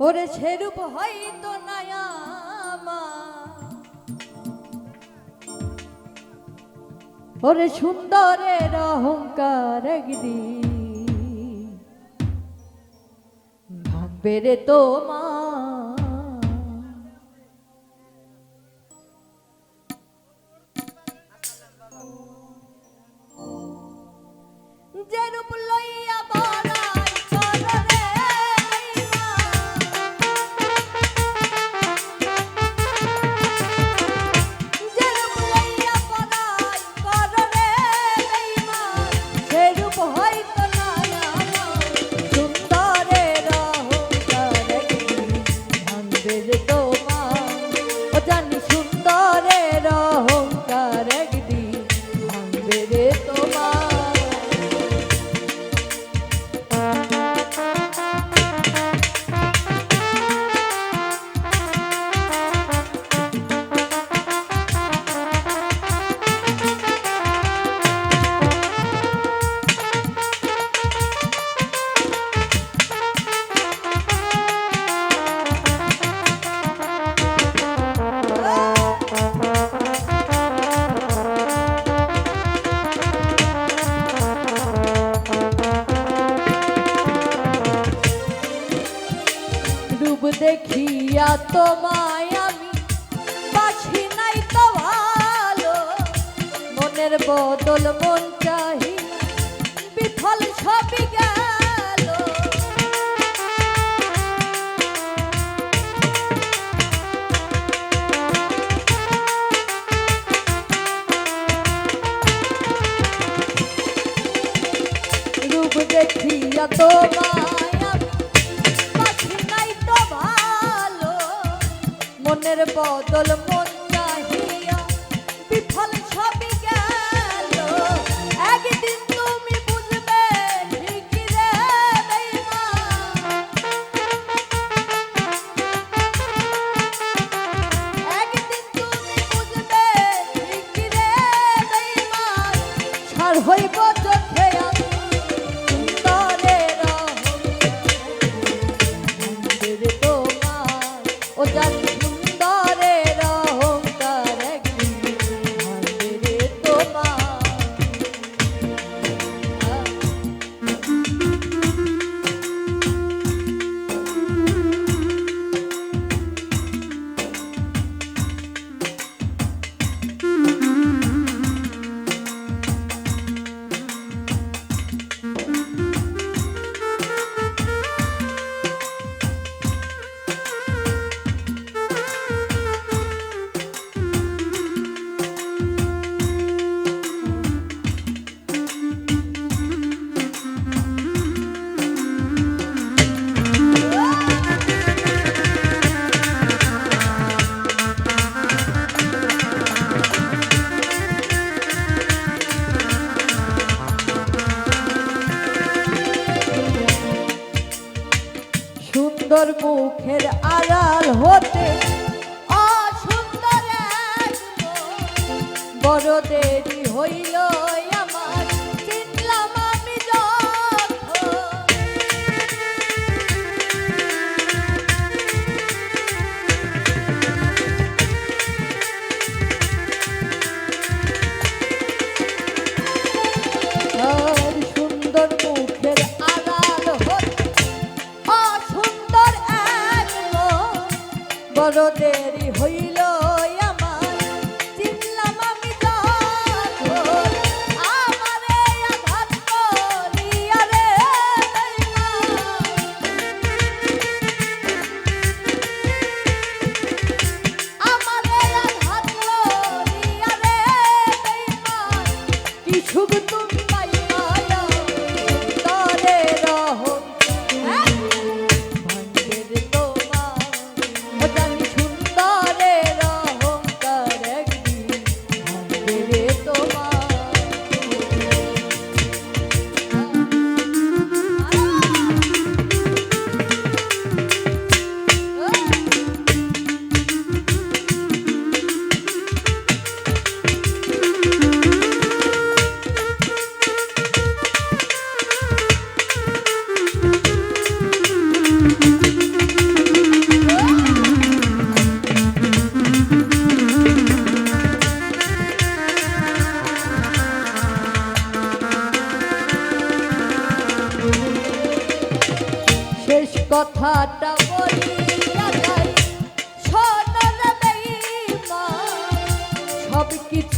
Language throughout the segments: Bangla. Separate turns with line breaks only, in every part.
ওরে সেরূপ হয়তো নায়ামা ওরে সুন্দরের অহংকার একদিন ভাববে রে তোমার যেরূপ লইয়া বড়াই কররে যেরূপ লইয়া বড়াই কররে সেরূপ হয়তো না সুন্দরের অহংকার ভাঙবে রে তোমার ও জানি সুন্দরের অহংকার একদিন ভাঙবে রে তোমার রূপ দেখিয়া তোমায় আমি বাসি নাই তো ভালো মনের বদল মন চাহি বিফল সবই গেল রূপ দেখিয়া তোমায় মনের বদল মন চাহিয়া বিফল সবই গেল একদিন তুমি বুঝবে ঠিকই রে বেঈমান একদিন তুমি বুঝবে ঠিকই রে বেঈমান ছাড় হইব চোখে আমি সুন্দরের অহংকার তোমার ও জানি সুন্দর মুখের আড়াল হতে অসুন্দর এক মন বড় দেরি হইল আমার চিনলাম আমি যখন সুন্দর মুখের আড়াল হতে অসুন্দর এক মন বড় দেরি হইল আমার চিনলাম আমি যখন আমারে আঘাত করিয়া রে আমারে আঘাত করিয়া রে কি সুখ তুমি পাইয়া সুন্দরের অহংকার ভাঙবে রে তোমার ও জানি সুন্দরের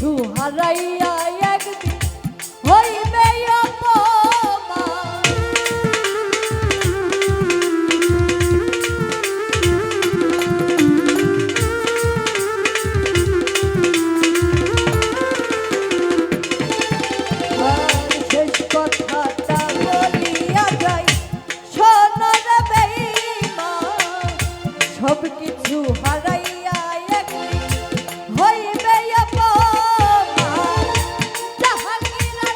কিছু হারাইয়া একদিন হইবে অপমান। শেষ কথাটা বলিয়া যাই, শোনো রে বেঈমান, সব কিছু হারাইয়া একদিন হইবে অপমান। জাহাঙ্গীর না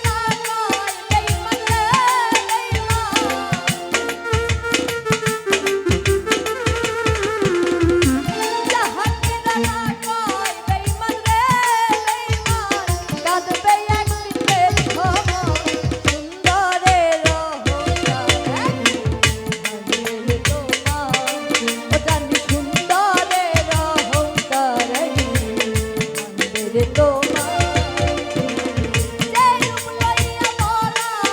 নয় বেঈমান রে বেঈমান, জাহাঙ্গীর না নয় বেঈমান রে বেঈমান, কাঁদবে একদিন বেদনা সুন্দরের অহংকার। হারিয়ে তোমার ও জানি সুন্দরের অহংকার, হারিয়ে তোমার সেই রূপ লইয়া বড়াই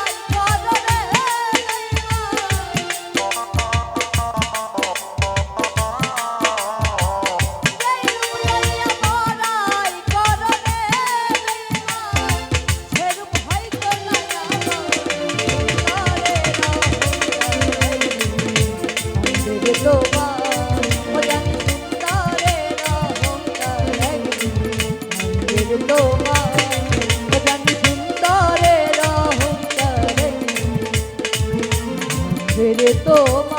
করো রে তোমার